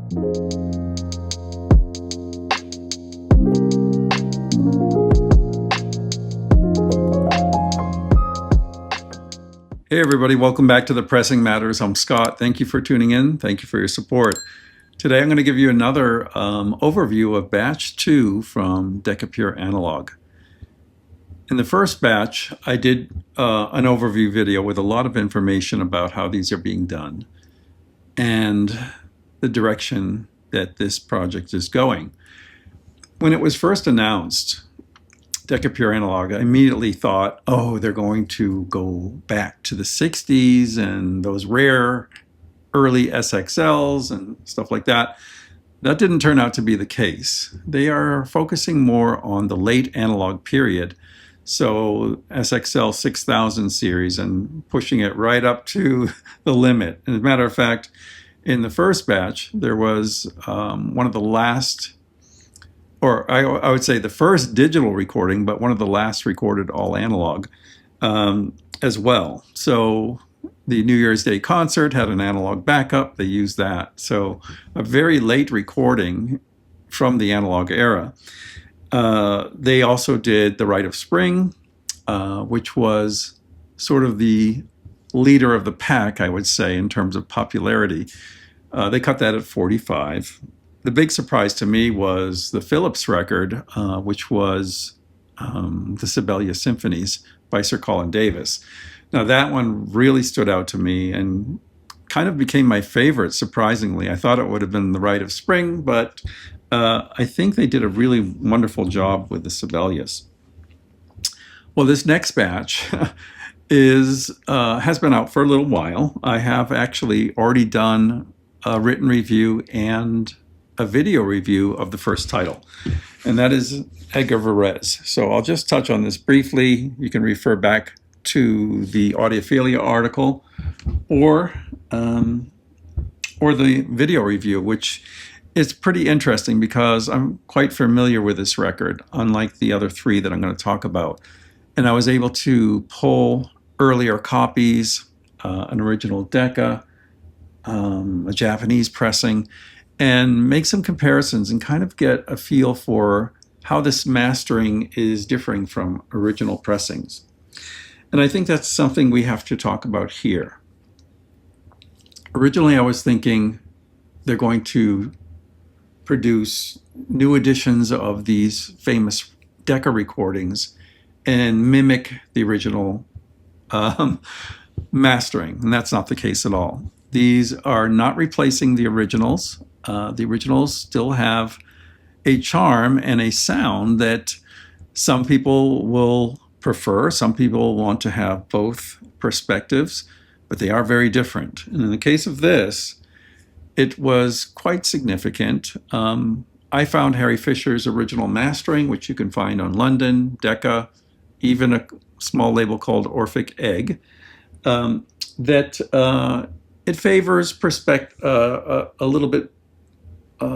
Hey everybody, welcome back to The Pressing Matters. I'm Scott. Thank you for tuning in. Thank you for your support. Today I'm going to give you another overview of batch 2 from Decca Pure Analogue. In the first batch, I did an overview video with a lot of information about how these are being done and the direction that this project is going. When it was first announced, Decca Pure Analogue, I immediately thought, oh, they're going to go back to the 60s and those rare early SXLs and stuff like that. That didn't turn out to be the case. They are focusing more on the late analog period, so SXL 6000 series, and pushing it right up to the limit. And as a matter of fact, in the first batch, there was one of the last, or I would say the first digital recording, but one of the last recorded all analog as well. So the New Year's Day concert had an analog backup. They used that. So a very late recording from the analog era. They also did The Rite of Spring, which was sort of the leader of the pack, I would say, in terms of popularity. They cut that at 45. The big surprise to me was the Phillips record, which was the Sibelius Symphonies by Sir Colin Davis. Now that one really stood out to me and kind of became my favorite, surprisingly. I thought it would have been The Rite of Spring, but I think they did a really wonderful job with the Sibelius. Well, this next batch has been out for a little while. I have actually already done a written review and a video review of the first title, and that is Edgard Varèse. So I'll just touch on this briefly. You can refer back to the Audiophile article or the video review, which is pretty interesting because I'm quite familiar with this record, unlike the other three that I'm going to talk about. And I was able to pull earlier copies, an original Decca, a Japanese pressing, and make some comparisons and kind of get a feel for how this mastering is differing from original pressings. And I think that's something we have to talk about here. Originally, I was thinking they're going to produce new editions of these famous Decca recordings and mimic the original mastering, and that's not the case at all. These are not replacing the originals. The originals still have a charm and a sound that some people will prefer. Some people want to have both perspectives, but they are very different. And in the case of this, it was quite significant. I found Harry Fisher's original mastering, which you can find on London, Decca, even a small label called Orphic Egg, that it favors a little bit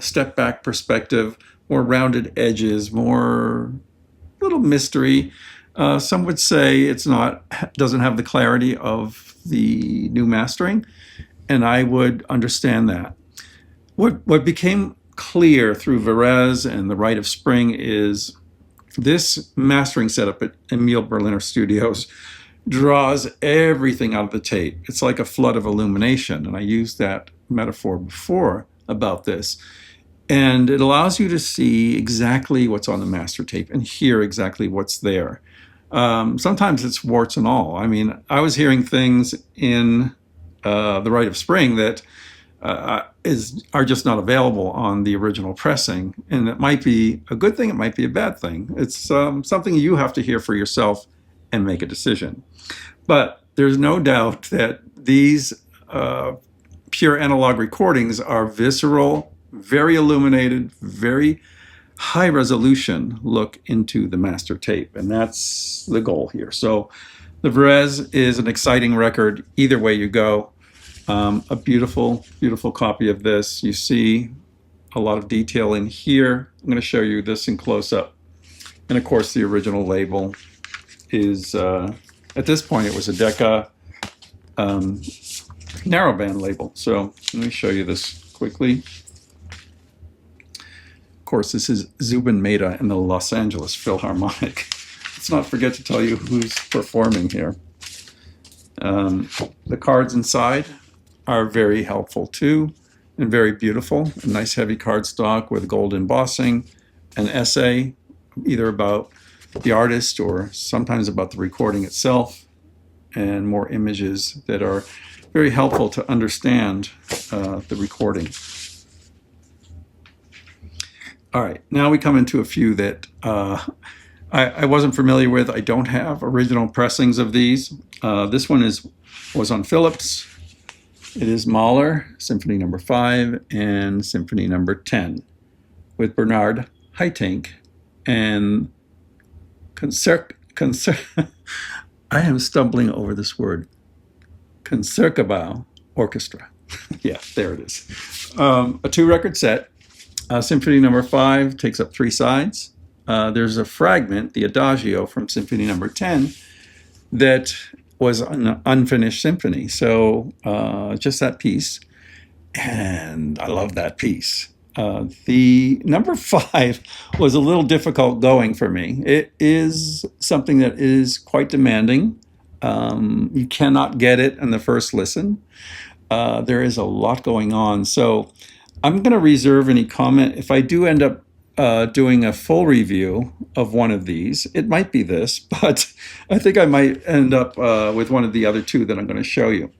step back perspective, more rounded edges, more little mystery. Some would say doesn't have the clarity of the new mastering, and I would understand that. What became clear through Varèse and The Rite of Spring is this mastering setup at Emil Berliner Studios draws everything out of the tape. It's like a flood of illumination, and I used that metaphor before about this. And it allows you to see exactly what's on the master tape and hear exactly what's there. Sometimes it's warts and all. I mean, I was hearing things in The Rite of Spring that are just not available on the original pressing. And it might be a good thing, it might be a bad thing. It's something you have to hear for yourself and make a decision. But there's no doubt that these pure analog recordings are visceral, very illuminated, very high resolution look into the master tape. And that's the goal here. So the Varèse is an exciting record either way you go. A beautiful, beautiful copy of this. You see a lot of detail in here. I'm going to show you this in close-up. And of course, the original label is, at this point, it was a Decca narrowband label. So let me show you this quickly. course, this is Zubin Mehta in the Los Angeles Philharmonic. Let's not forget to tell you who's performing here. The cards inside are very helpful too, and very beautiful. A nice heavy cardstock with gold embossing, an essay either about the artist or sometimes about the recording itself, and more images that are very helpful to understand the recording. All right, now we come into a few that I wasn't familiar with. I don't have original pressings of these. This one was on Philips. It is Mahler, Symphony No. 5 and Symphony No. 10, with Bernard Haitink and I am stumbling over this word. Concertgebouw Orchestra. Yeah, there it is. A 2-record set. Symphony No. 5 takes up 3 sides. There's a fragment, the Adagio from Symphony No. 10, that was an unfinished symphony. So just that piece. And I love that piece. The number 5 was a little difficult going for me. It is something that is quite demanding. You cannot get it in the first listen. There is a lot going on. So I'm going to reserve any comment. If I do end up doing a full review of one of these, it might be this, but I think I might end up with one of the other 2 that I'm going to show you.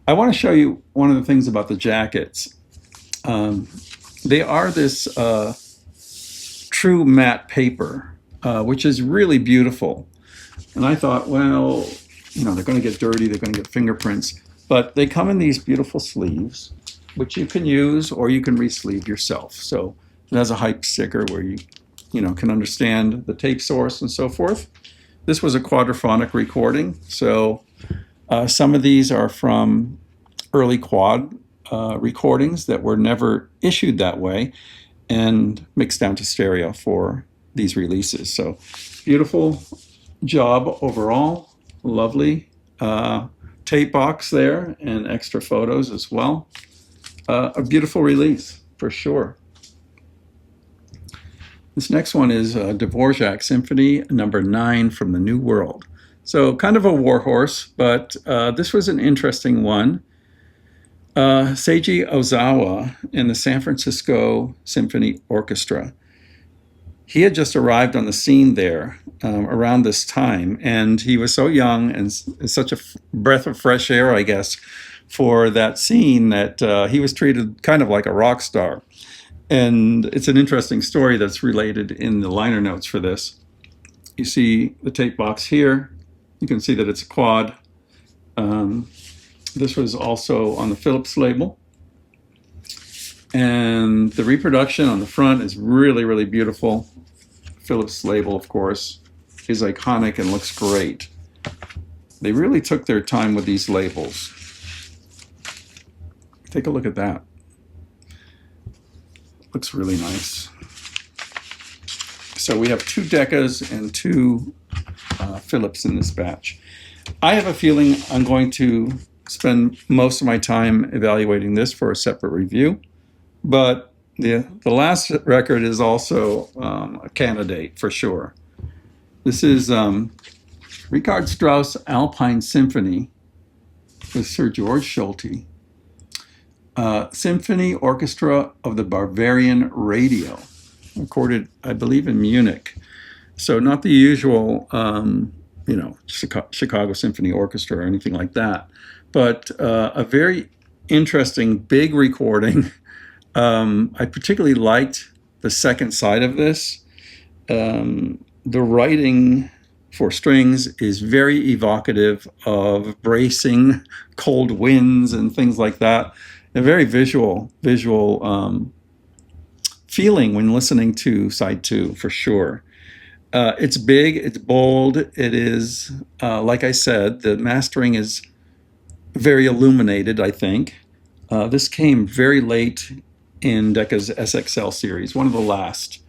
I want to show you one of the things about the jackets. They are this true matte paper, which is really beautiful. And I thought, well, they're going to get dirty, they're going to get fingerprints, but they come in these beautiful sleeves, which you can use or you can re-sleeve yourself. So it has a hype sticker where you can understand the tape source and so forth. This was a quadraphonic recording, so some of these are from early quad recordings that were never issued that way and mixed down to stereo for these releases. So beautiful job overall, lovely tape box there and extra photos as well. A beautiful release for sure. This next one is Dvořák Symphony No. 9 from the New World. So kind of a warhorse, but this was an interesting one. Seiji Ozawa in the San Francisco Symphony Orchestra. He had just arrived on the scene there around this time, and he was so young and such a breath of fresh air, I guess, for that scene that he was treated kind of like a rock star. And it's an interesting story that's related in the liner notes for this. You see the tape box here. You can see that it's a quad. This was also on the Philips label. And the reproduction on the front is really, really beautiful. Philips label, of course, is iconic and looks great. They really took their time with these labels. Take a look at that. Looks really nice. So we have 2 Deccas and 2 Philips in this batch. I have a feeling I'm going to spend most of my time evaluating this for a separate review, but the last record is also a candidate for sure. This is Richard Strauss Alpine Symphony with Sir Georg Solti. Symphony Orchestra of the Bavarian Radio, recorded, I believe, in Munich. So not the usual, Chicago Symphony Orchestra or anything like that, but a very interesting, big recording. I particularly liked the second side of this. The writing for strings is very evocative of bracing cold winds and things like that. A very visual feeling when listening to side 2 for sure. It's big, it's bold, it is, like I said, the mastering is very illuminated, I think. This came very late in Decca's SXL series, one of the last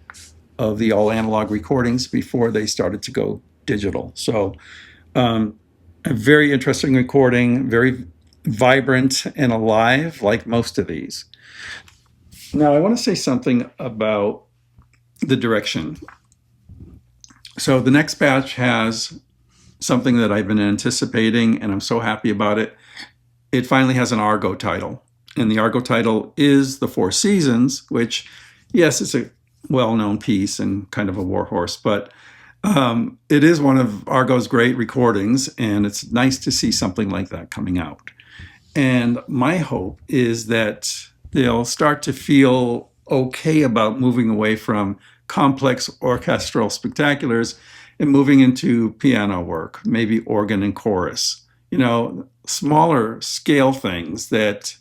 of the all-analog recordings before they started to go digital. So a very interesting recording, very vibrant and alive, like most of these. Now, I want to say something about the direction. So the next batch has something that I've been anticipating, and I'm so happy about it. It finally has an Argo title, and the Argo title is The Four Seasons, which, yes, it's a well-known piece and kind of a warhorse, but it is one of Argo's great recordings, and it's nice to see something like that coming out. And my hope is that they'll start to feel okay about moving away from complex orchestral spectaculars and moving into piano work, maybe organ and chorus, smaller scale things that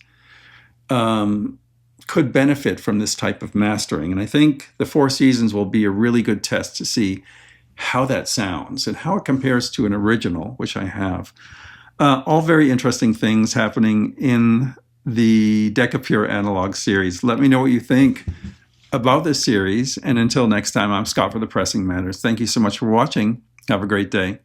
could benefit from this type of mastering. And I think The Four Seasons will be a really good test to see how that sounds and how it compares to an original, which I have. All very interesting things happening in the Decca Pure Analogue series. Let me know what you think about this series. And until next time, I'm Scott for the Pressing Matters. Thank you so much for watching. Have a great day.